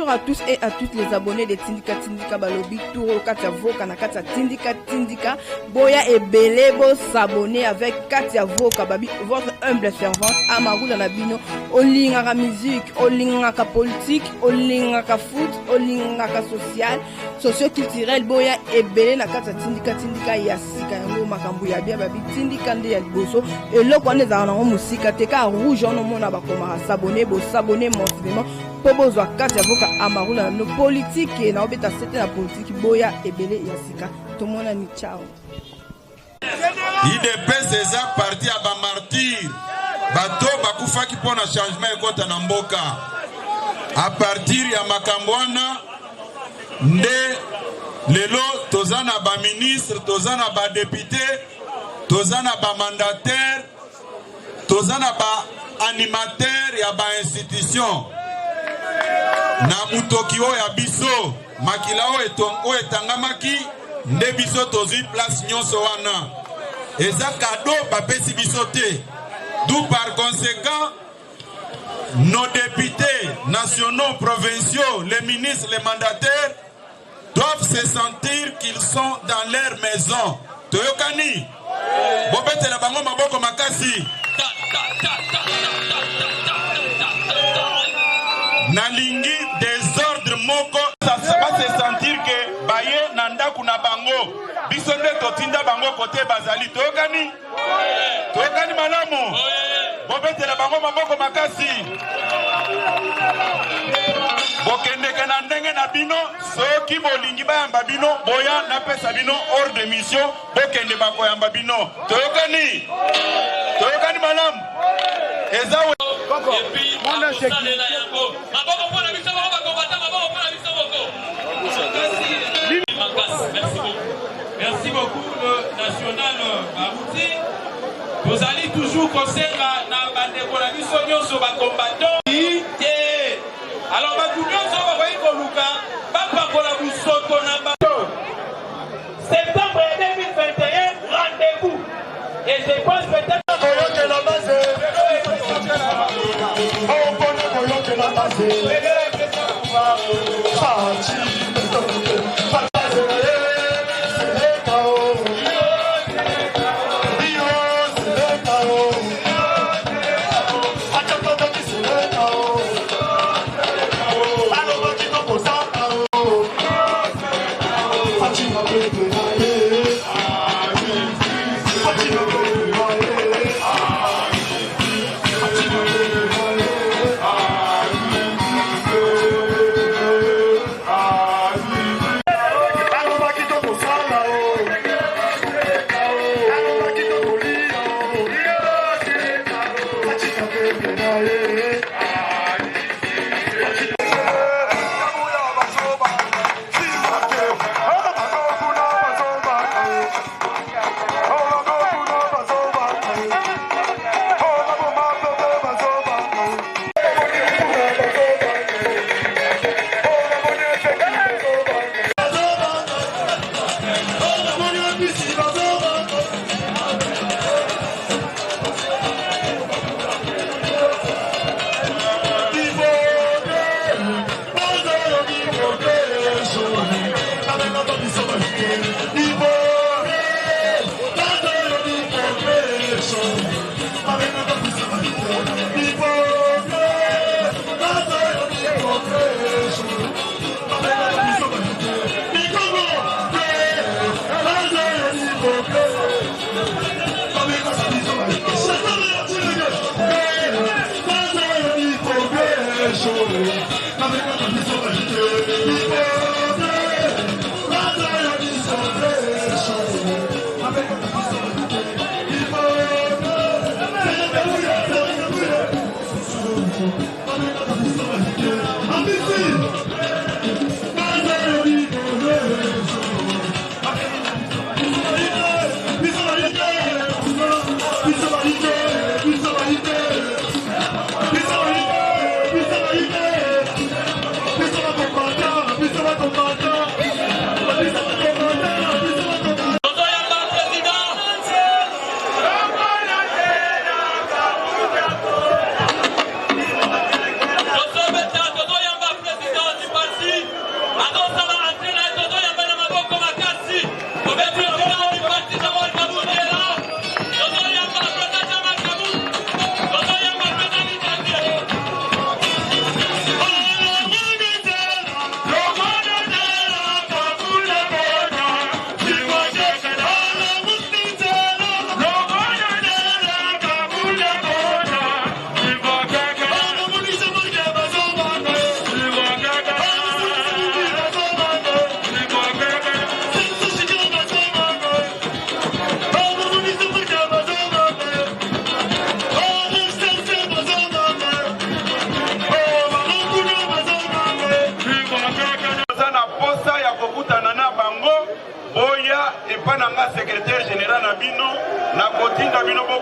Bonjour à tous et à toutes les abonnés de Tindika Tindika Balobi Touro Katia Voka na Katia Tindika Tindika Boya et Belebo s'abonner avec Katia Voka Babi, votre humble servante Amarou dans la bino. Olingaka musique, olingaka politique, olingaka foot, olingaka social, socio-culturel. Boya et Belé na Katia Tindika Tindika Yasika yango makambu ya bia Babi Tindika nde ya liboso. Et là quand les arnaques musika teka rouge on mona bakoma s'abonner bo s'abonner mensuellement. Pobozwa Katia Voka Amarou na no politique na obeta c'était la politique boya ebele yasika tout monde ni ciao. IDPS eza parti à ba martyr bato bakufaki pona changement ekota na mboka à partir ya makambwana nde lelo tozana ba ministre tozana ba député tozana ba mandataire tozana ba animateur ya ba institution na mutoki oyo ya biso makila oyo etangamaki nde biso tozwi place nyonso wana eza kado bapesi biso te. D'où par conséquent nos députés nationaux, provinciaux, les ministres, les mandataires doivent se sentir qu'ils sont dans leur maison. Toyokani bobete la bango maboko makasi nalingi désordre moko ça va se sentir que baye nanda kuna bango biso nde totinda bango côté bazali toyokani malamu bobetela bango maboko makasi bokendeke na ndenge na bino soki bolingi bayamba bino boya napesa bino hors de mission bokende bakoyamba bino toyokani malamu eza et puis merci beaucoup le national Barouti. Vous allez toujours conserver la bande sur les combattants. Alors, septembre 2021, rendez-vous. Et je pense peut-être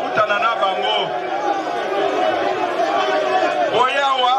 kutana na bango. Boyawa.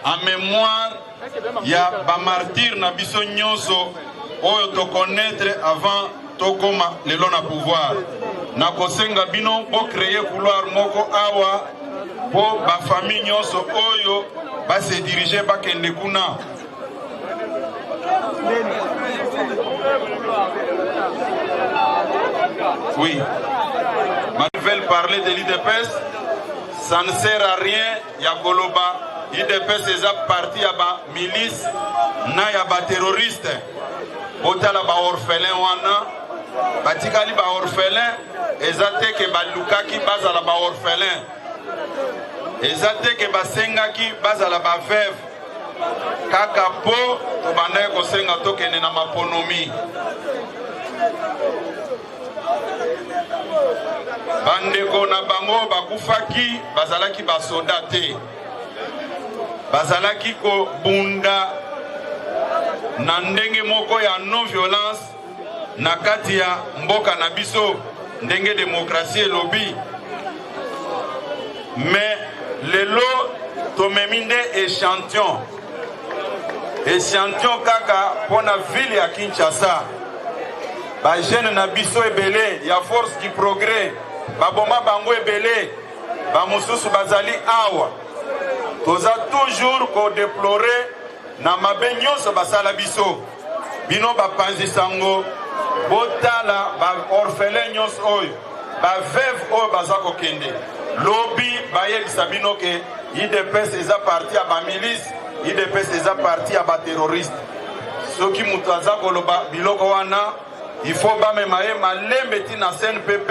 En mémoire, il y a des martyrs na biso nyonso oyo to connaître avant tokoma lelo na pouvoir. Na kosenga bino po créer couloir moko awa po ba famille nyonso oyo ba se diriger ba kende kuna. Oui. Je vais parler de l'IDPS. Ça ne sert à rien, Yakoloba. IDPS est parti à la milice, na ya ba terroriste. Otala ba orphelin wana, batikali ba orphelin, ezate ke ba lukaki bazala ba orphelin. Ezate ke ba sengaki bazala ba veuve. Kaka po to banda ko senga to kene na maponomi. Bandeko na bango bakufaki bazalaki ba soldate. Bazalaki ko bunda na ndenge moko ya non violence na kati ya mboka na biso ndenge démocratie elobi. Mais lelo tomeminde échantillon kaka pona ville ya Kinshasa. Ba jeune na biso ebele ya force du progrès baboma bango ebele ba mususu bazali awa. Toza toujours ko déplorer na mabe nyonso basala biso. Bino ba panzi sango botala ba orphelin nyonso oyo ba veuve oyo bazako kende. Lobby ba yebisa bino ke IDPS eza parti ya ba milice, IDPS eza parti ya ba terroriste. Soki mutu azako loba biloko wana il faut ba memaye malembe ti na CNPP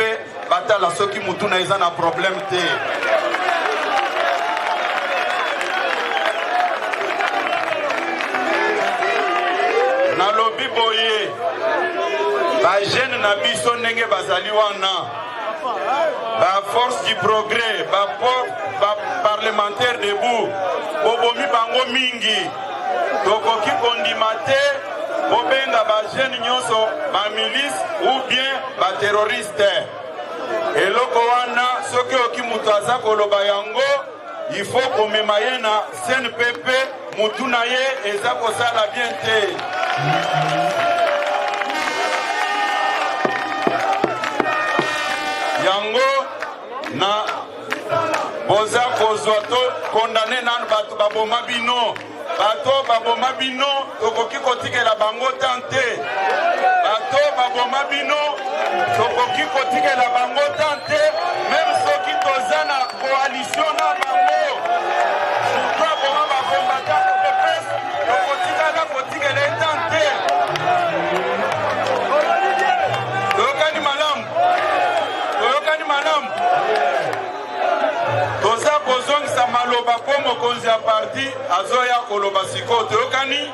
batala soki mutu na eza na problème te. Na lobi boye ba jeune na biso ndenge bazali wana ba force du progrès ba parlementaire debout bobomi bango mingi tokoki kondima te bobenga ba jeune nyonso ba milice ou bien ba terroriste. Eloko wana soki oki mutu aza koloba yango il faut komema ye na CNPP mutu na ye eza kosala bien te. Yango na boza kozwa to condamné nanu bato baboma bino bato baboma bino tokoki kotikela bango tante bato baboma bino tokoki kotikela bango tante même soki toza na coalition na bango surtout aboma bakombata de presse tokotikala kotikela tante tokani malamu maloba po mokonzi ya parti azoya koloba siko toyokani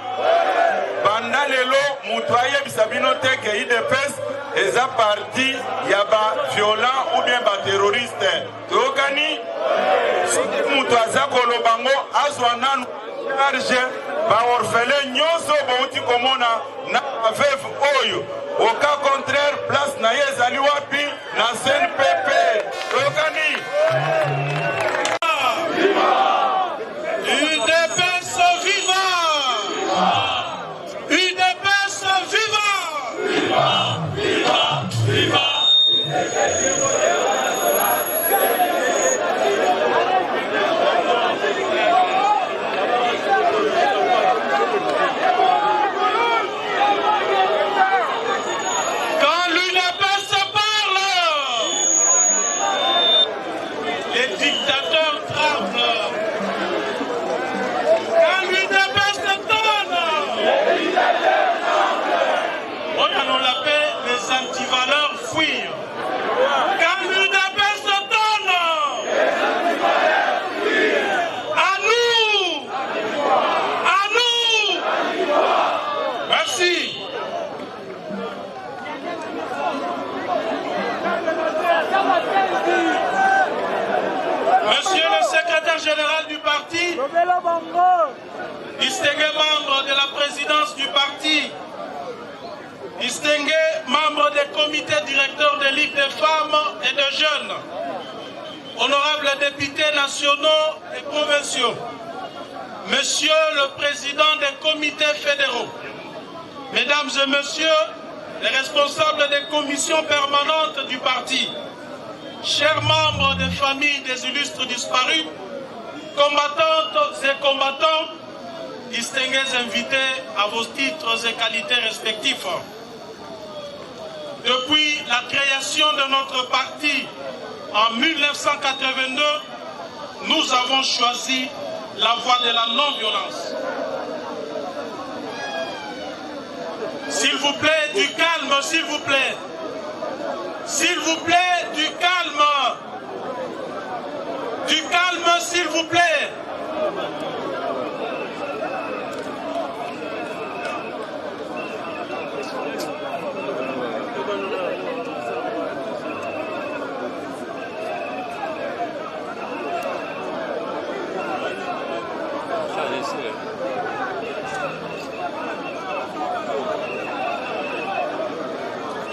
banda lelo mutu ayebisa bino te ke UDPS eza parti ya ba violent ou bien ba terroriste toyokani soki mutu aza koloba ngo azwa nanu charge ba orphelin nyonso bouti komona na veuve oyo au cas contraire place na ye ezali wapi na CNPP toyokani UDPS vivant! UDPS vivant! Viva! Quand l'UDPS parle, les dictateurs tremblent. Quand l'UDPS donne, on l'appelle les antivaleurs fuient. Quand l'UDPS donne, à nous, merci. Monsieur le secrétaire général du parti, distingué membre de la présidence du parti, distingué membre des comités directeurs des ligues des femmes et de jeunes, honorables députés nationaux et provinciaux, monsieur le président des comités fédéraux, mesdames et messieurs les responsables des commissions permanentes du parti, chers membres des familles des illustres disparus, combattantes et combattants, distingués invités à vos titres et qualités respectifs. Depuis la création de notre parti en 1982, nous avons choisi la voie de la non-violence. S'il vous plaît, du calme, s'il vous plaît. S'il vous plaît, du calme. Du calme, s'il vous plaît.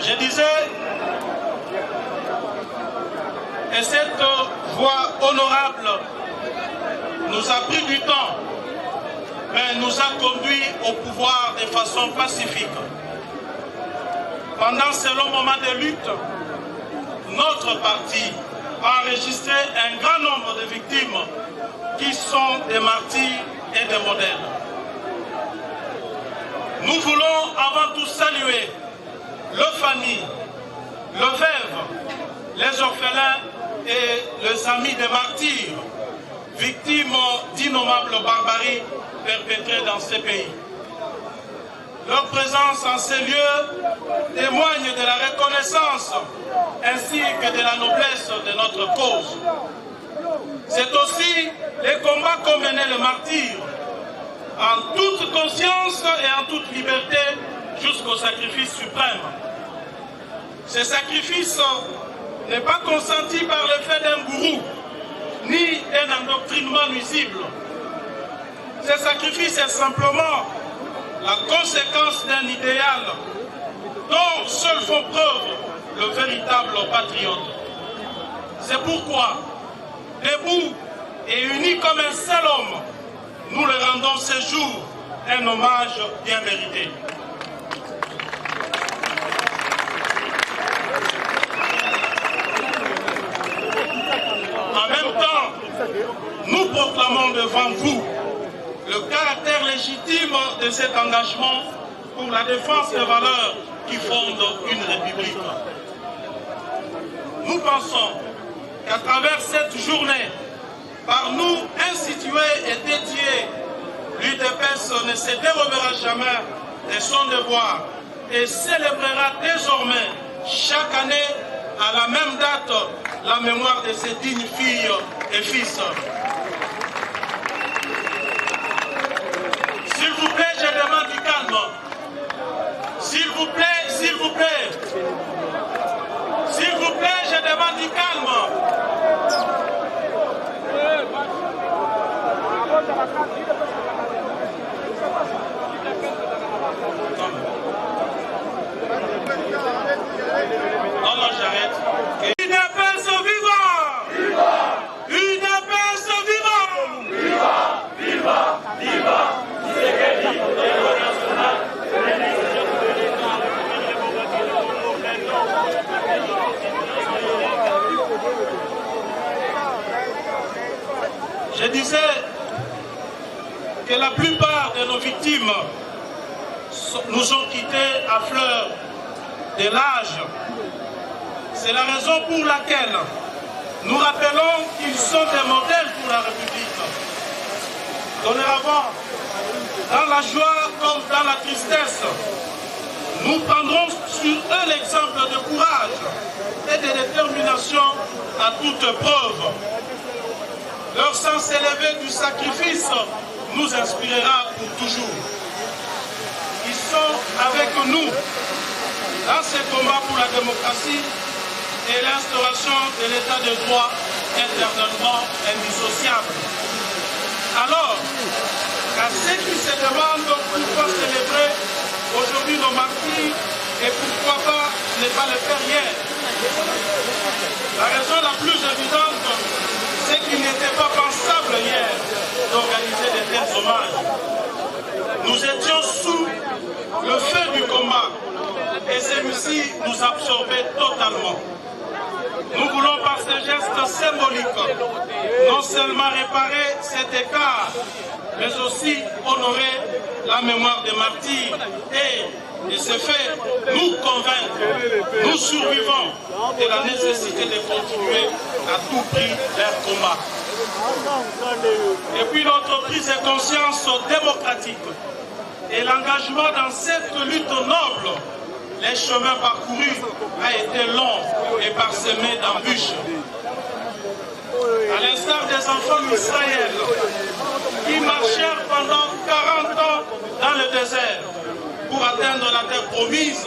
Je disais, et cette voie honorable nous a pris du temps, mais nous a conduit au pouvoir de façon pacifique. Pendant ce long moment de lutte, notre parti a enregistré un grand nombre de victimes qui sont des martyrs et des modèles. Nous voulons avant tout saluer leurs familles, leurs veuves, les orphelins et les amis des martyrs, victimes d'innommables barbaries perpétrées dans ces pays. Leur présence en ces lieux témoigne de la reconnaissance ainsi que de la noblesse de notre cause. C'est aussi les combats qu'ont menés les martyrs, en toute conscience et en toute liberté, jusqu'au sacrifice suprême. Ce sacrifice n'est pas consenti par l'effet d'un gourou, ni d'un endoctrinement nuisible. Ce sacrifice est simplement la conséquence d'un idéal dont seuls font preuve le véritable patriote. C'est pourquoi, debout et unis comme un seul homme, nous leur rendons ce jour un hommage bien mérité. En même temps, nous proclamons devant vous le caractère légitime de cet engagement pour la défense des valeurs qui fondent une république. Nous pensons qu'à travers cette journée, par nous instituée et dédiée, l'UDPS ne se dérobera jamais de son devoir et célébrera désormais chaque année à la même date la mémoire de ses dignes filles et fils. du calme. Non, non, j'arrête. Une APS vivant! Une APS vivant! Viva! Je disais que la plupart de nos victimes nous ont quittés à fleur de l'âge. C'est la raison pour laquelle nous rappelons qu'ils sont des modèles pour la République. Dorénavant, dans la joie comme dans la tristesse, nous prendrons sur eux l'exemple de courage et de détermination à toute preuve. Leur sens élevé du sacrifice nous inspirera pour toujours. Ils sont avec nous dans ces combats pour la démocratie et l'instauration de l'état de droit éternellement indissociable. Alors, à ceux qui se demandent pourquoi célébrer aujourd'hui nos martyrs et pourquoi pas ne pas le faire hier, la raison la plus évidente, c'est qu'il n'était pas pensable hier d'organiser de tels hommages. Nous étions sous le feu du combat et celui-ci nous absorbait totalement. Nous voulons par ce geste symbolique non seulement réparer cet écart, mais aussi honorer la mémoire des martyrs et, de ce fait, nous convaincre, nous survivants, de la nécessité de continuer à tout prix leur combat. Et puis notre prise de conscience démocratique et l'engagement dans cette lutte noble, les chemins parcourus a été long et parsemé d'embûches. À l'instar des enfants d'Israël qui marchèrent pendant 40 ans dans le désert pour atteindre la terre promise,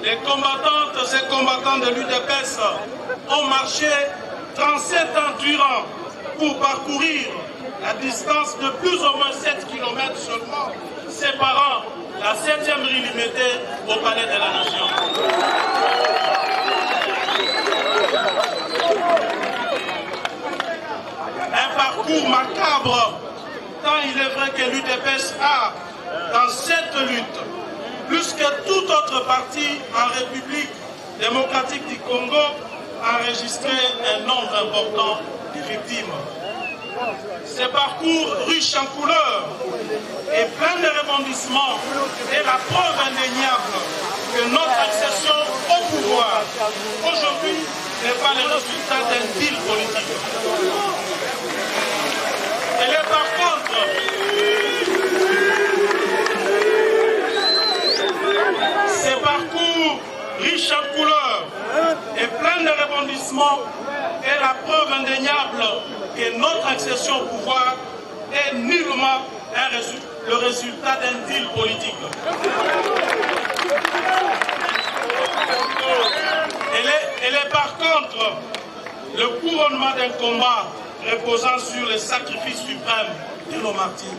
les combattantes et combattants de l'UDPS ont marché 37 ans durant pour parcourir la distance de plus ou moins 7 km seulement, séparant la 7e rue limitée au Palais de la Nation. Un parcours macabre, tant il est vrai que l'UDPS a, dans cette lutte, plus que tout autre parti en République démocratique du Congo, enregistré un nombre important de victimes. Ce parcours riche en couleurs et plein de rebondissements est la preuve indéniable que notre accession au pouvoir aujourd'hui n'est pas le résultat d'un deal politique. Elle est par contre ce parcours riche en couleurs et plein de rebondissements est la preuve indéniable que notre accession au pouvoir est nullement le résultat d'un deal politique. Elle est par contre le couronnement d'un combat reposant sur le sacrifice suprême de nos martyrs.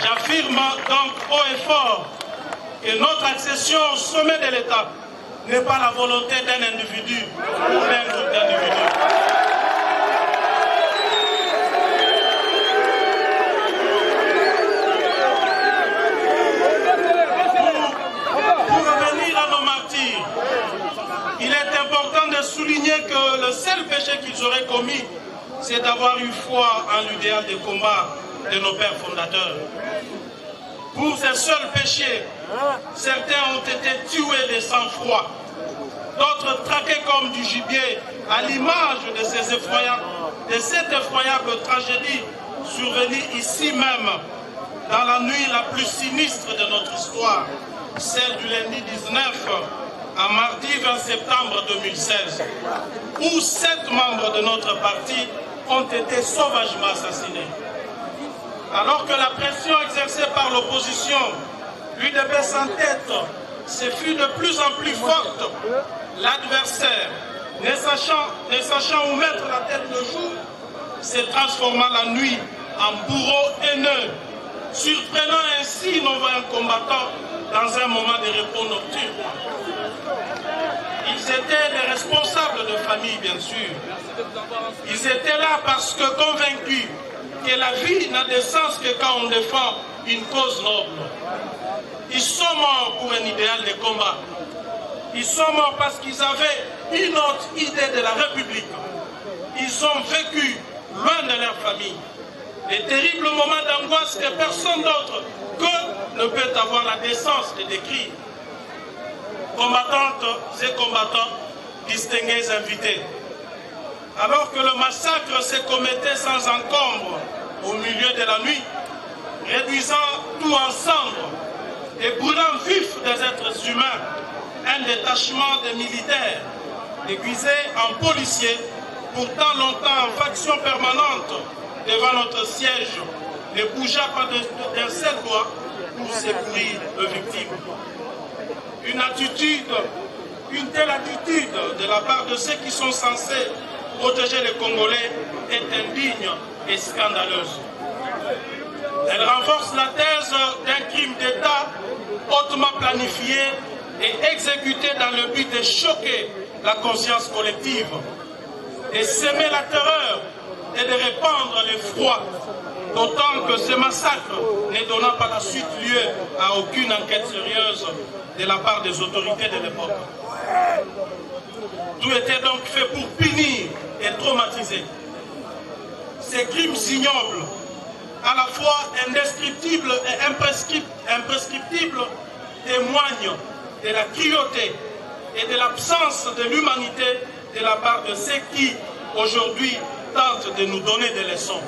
J'affirme donc haut et fort que notre accession au sommet de l'État n'est pas la volonté d'un individu ou d'un groupe d'individus. Pour revenir à nos martyrs, il est important de souligner que le seul péché qu'ils auraient commis, c'est d'avoir eu foi en l'idéal de combat de nos pères fondateurs. Pour ces seuls péchés, certains ont été tués de sang-froid, d'autres traqués comme du gibier, à l'image de cette effroyable tragédie survenue ici même, dans la nuit la plus sinistre de notre histoire, celle du lundi 19 à mardi 20 septembre 2016, où 7 membres de notre parti ont été sauvagement assassinés. Alors que la pression exercée par l'opposition, l'UDPS en tête, se fut de plus en plus forte, l'adversaire, ne sachant où mettre la tête le jour, se transforma la nuit en bourreau haineux, surprenant ainsi nos vaillants combattants dans un moment de repos nocturne. Ils étaient des responsables de famille, bien sûr. Ils étaient là parce que convaincus que la vie n'a de sens que quand on défend une cause noble. Ils sont morts pour un idéal de combat. Ils sont morts parce qu'ils avaient une autre idée de la République. Ils ont vécu loin de leur famille des terribles moments d'angoisse que personne d'autre que ne peut avoir la décence de décrire. Combattantes et combattants, distingués invités. Alors que le massacre se commettait sans encombre au milieu de la nuit, réduisant tout ensemble et brûlant vif des êtres humains, un détachement de militaires déguisés en policiers, pourtant longtemps en faction permanente devant notre siège, ne bougea pas d'un seul doigt pour secourir les victimes. Une telle attitude de la part de ceux qui sont censés protéger les Congolais est indigne et scandaleuse. Elle renforce la thèse d'un crime d'État hautement planifié et exécuté dans le but de choquer la conscience collective, de semer la terreur et de répandre l'effroi, d'autant que ce massacre ne donna par la suite lieu à aucune enquête sérieuse de la part des autorités de l'époque. Tout était donc fait pour punir et traumatiser. Ces crimes ignobles, à la fois indescriptibles et imprescriptibles, témoignent de la cruauté et de l'absence de l'humanité de la part de ceux qui, aujourd'hui, tentent de nous donner des leçons.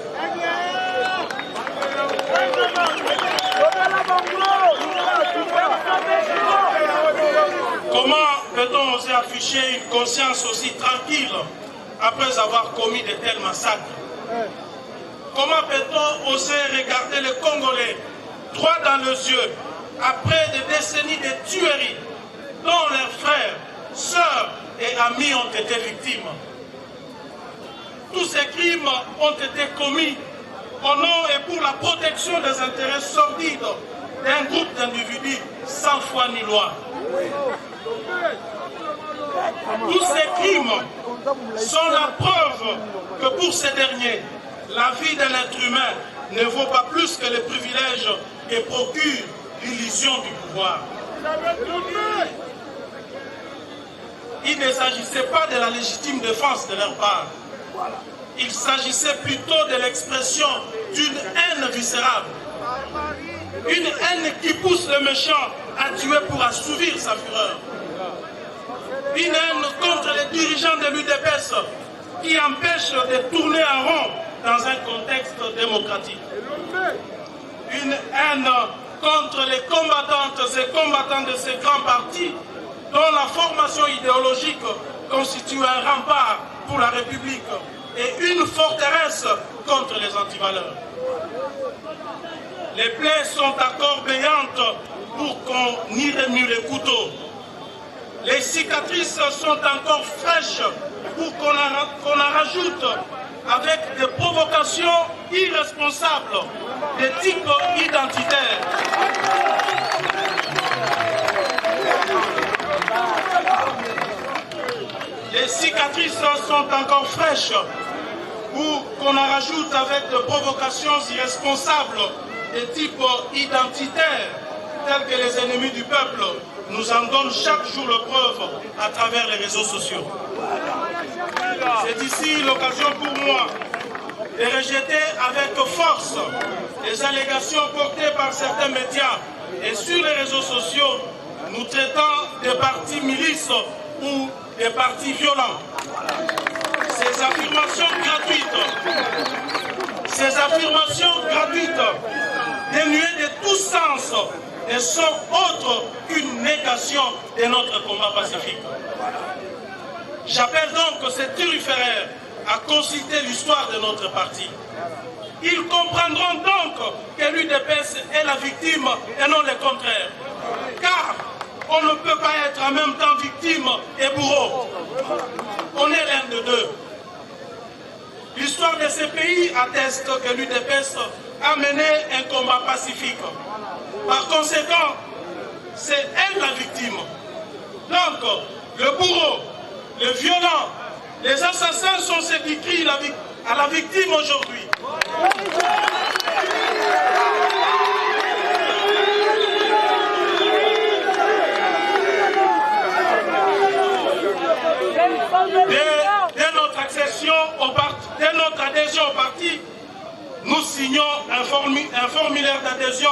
Comment peut-on oser afficher une conscience aussi tranquille après avoir commis de tels massacres? Comment peut-on oser regarder les Congolais droit dans les yeux après des décennies de tueries dont leurs frères, sœurs et amis ont été victimes? Tous ces crimes ont été commis au nom et pour la protection des intérêts sordides d'un groupe d'individus sans foi ni loi. Tous ces crimes sont la preuve que pour ces derniers, la vie d'un être humain ne vaut pas plus que les privilèges et procure l'illusion du pouvoir. Il ne s'agissait pas de la légitime défense de leur part. Il s'agissait plutôt de l'expression d'une haine viscérale. Une haine qui pousse le méchant à tuer pour assouvir sa fureur. Une haine contre les dirigeants de l'UDPS qui empêche de tourner en rond dans un contexte démocratique. Une haine contre les combattantes et combattants de ces grands partis dont la formation idéologique constitue un rempart pour la République et une forteresse contre les antivaleurs. Les plaies sont encore béantes pour qu'on y remue les couteaux. Les cicatrices sont encore fraîches pour qu'on en rajoute avec des provocations irresponsables de type identitaire. Les cicatrices sont encore fraîches pour qu'on en rajoute avec des provocations irresponsables de type identitaire, telles que les ennemis du peuple nous en donnent chaque jour le preuve à travers les réseaux sociaux. C'est ici l'occasion pour moi de rejeter avec force les allégations portées par certains médias et sur les réseaux sociaux nous traitant de partis milices ou des partis violents. Ces affirmations gratuites, dénuées de tout sens, ne sont autres qu'une négation de notre combat pacifique. J'appelle donc ces turiféraires à consulter l'histoire de notre parti. Ils comprendront donc que l'UDPS est la victime et non le contraire. Car On ne peut pas être en même temps victime et bourreau. On est l'un de deux. L'histoire de ces pays atteste que l'UDPS a mené un combat pacifique. Par conséquent, c'est elle la victime. Donc, le bourreau, le violent, les assassins sont ceux qui crient à la victime aujourd'hui. Dès notre adhésion au parti, nous signons un formulaire d'adhésion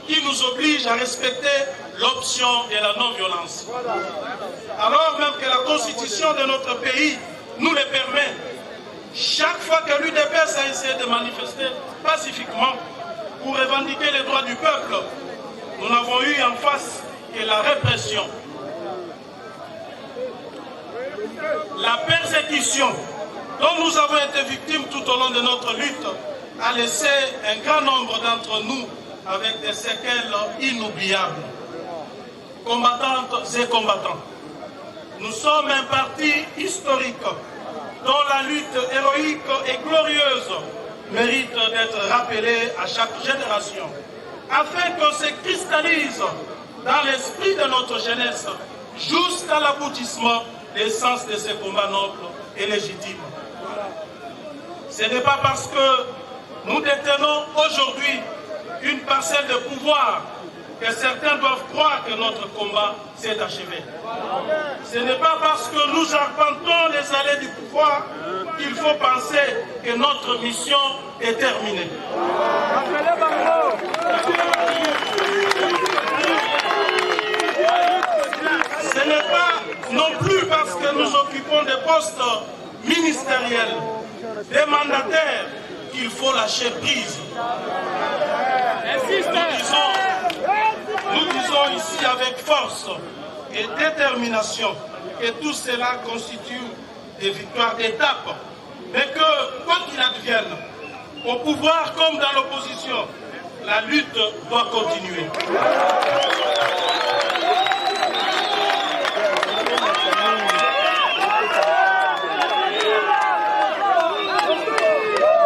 qui nous oblige à respecter l'option de la non-violence. Alors même que la constitution de notre pays nous le permet, chaque fois que l'UDPS a essayé de manifester pacifiquement pour revendiquer les droits du peuple, nous n'avons eu en face que la répression. La persécution dont nous avons été victimes tout au long de notre lutte a laissé un grand nombre d'entre nous avec des séquelles inoubliables. Combattantes et combattants, nous sommes un parti historique dont la lutte héroïque et glorieuse mérite d'être rappelée à chaque génération, afin qu'on se cristallise dans l'esprit de notre jeunesse jusqu'à l'aboutissement des sens de ces combats nobles et légitimes. Ce n'est pas parce que nous détenons aujourd'hui une parcelle de pouvoir que certains doivent croire que notre combat s'est achevé. Ce n'est pas parce que nous arpentons les allées du pouvoir qu'il faut penser que notre mission est terminée. Ce n'est pas non plus parce que nous occupons des postes ministériels, des mandataires, qu'il faut lâcher prise. Nous disons ici avec force et détermination que tout cela constitue des victoires d'étape, mais que, quoi qu'il advienne, au pouvoir comme dans l'opposition, la lutte doit continuer.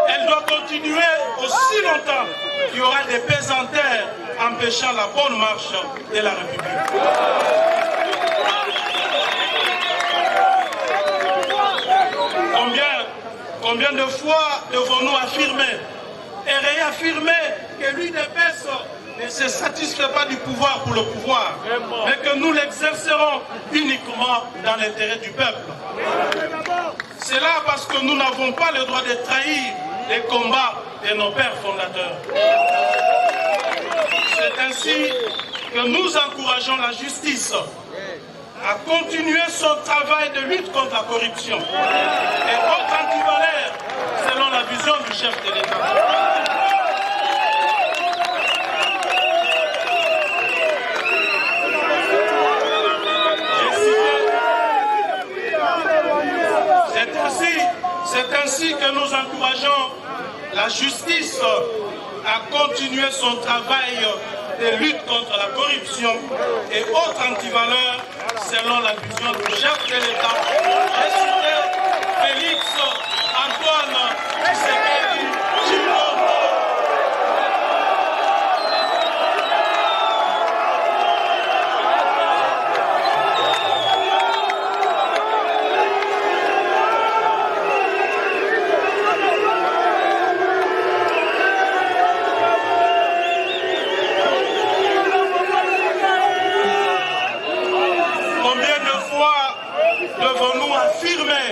Elle doit continuer aussi longtemps qu'il y aura des pesanteurs empêchant la bonne marche de la République. Combien de fois devons-nous affirmer et réaffirmer que l'UDPS ne se satisfait pas du pouvoir pour le pouvoir, mais que nous l'exercerons uniquement dans l'intérêt du peuple. C'est là parce que nous n'avons pas le droit de trahir les combats de nos pères fondateurs. C'est ainsi que nous encourageons la justice à continuer son travail de lutte contre la corruption et autres antivaleurs selon la vision du chef de l'État. C'est ainsi que nous encourageons la justice à continuer son travail de lutte contre la corruption et autres antivaleurs selon la vision du chef de l'État. J'ai cité Félix Antoine Tshisekedi Tshilombo. Devons-nous affirmer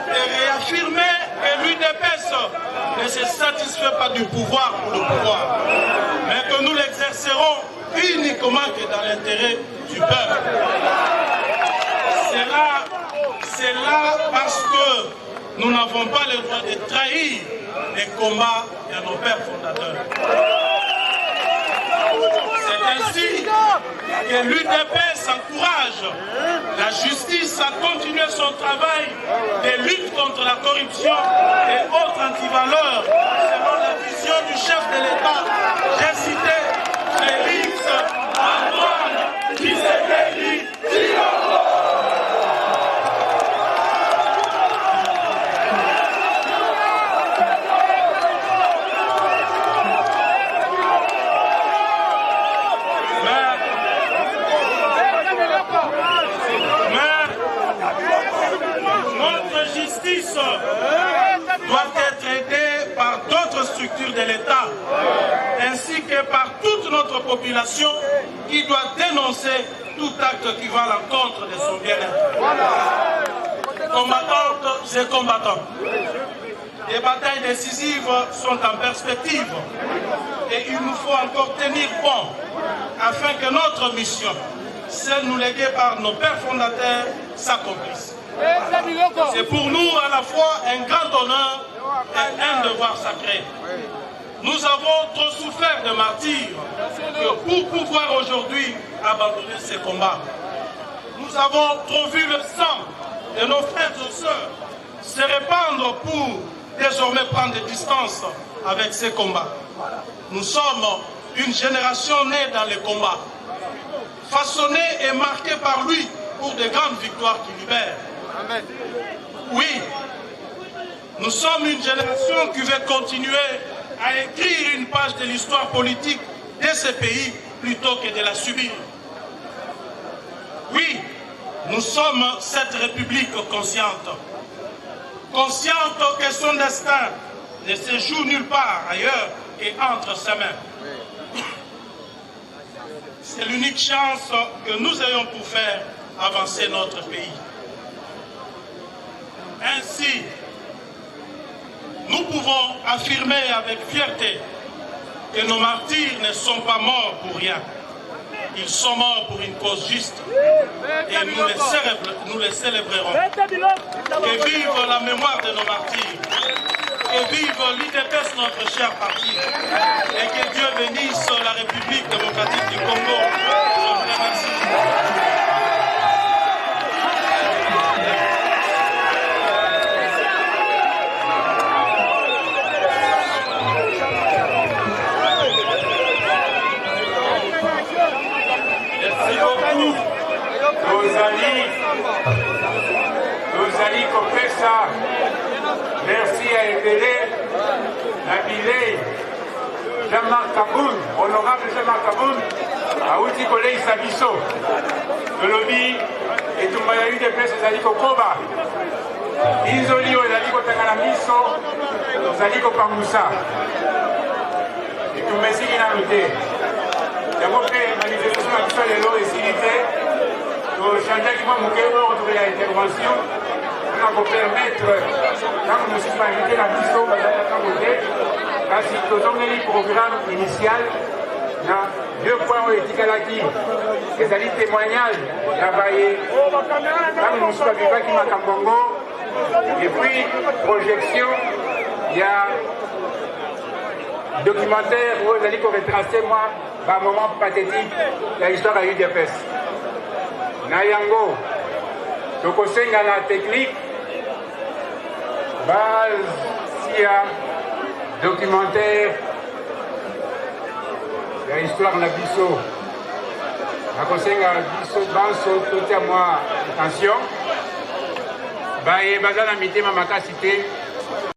et réaffirmer que l'UDPS ne se satisfait pas du pouvoir pour le pouvoir, mais que nous l'exercerons uniquement que dans l'intérêt du peuple. C'est là parce que nous n'avons pas le droit de trahir les combats de nos pères fondateurs. C'est ainsi que l'UDPS encourage la justice à continuer son travail de lutte contre la corruption et autres antivaleurs selon la vision du chef de l'État. J'ai cité Félix Antoine Tshisekedi. cela, ainsi que par toute notre population qui doit dénoncer tout acte qui va à l'encontre de son bien-être. Combattantes et combattants, des batailles décisives sont en perspective et il nous faut encore tenir bon afin que notre mission, celle nous léguée par nos pères fondateurs, s'accomplisse. C'est pour nous à la fois un grand honneur et un devoir sacré. Nous avons trop souffert de martyrs que pour pouvoir aujourd'hui abandonner ces combats. Nous avons trop vu le sang de nos frères et sœurs se répandre pour désormais prendre des distances avec ces combats. Nous sommes une génération née dans les combats, façonnée et marquée par lui pour de grandes victoires qui libèrent. Oui, nous sommes une génération qui veut continuer à écrire une page de l'histoire politique de ce pays plutôt que de la subir. Oui, nous sommes cette République consciente. Consciente que son destin ne se joue nulle part ailleurs qu'entre ses mains. C'est l'unique chance que nous ayons pour faire avancer notre pays. Ainsi, nous pouvons affirmer avec fierté que nos martyrs ne sont pas morts pour rien. Ils sont morts pour une cause juste et nous les célébrerons. Que vive la mémoire de nos martyrs, que vive l'UDPS, notre cher parti, et que Dieu bénisse la République démocratique du Congo. Je vous remercie. Tozali kopesa merci à Ebele Nabile Jean-Marc Kaboun, honorable Jean-Marc Kaboun, auti koleisa biso tolobi etumba ya UDPS ezali kokoba inzoli oyo ezali kotangana biso tozali kopangusa etumba esili nanu te yango mpe manifestation na biso lelo esili te tochangeaki mwa moke ordre ya intervention mpona kopermettre ntango mosusu bainvite na biso bazali na ntango te kasi tozongeli programme initial na deux points oyo etikalaki ezali témoignage ya baye ntango mosusu babivaki makambo yango epuis projection ya documentaire oyo ezali koretrace mwa bamoment pathétique ya histoire ya UDPS. Na yango tokosenga na technique base ya documentaire ya histoire na biso nakosenga biso banso totia mwa attention baye baza na mitema makasi te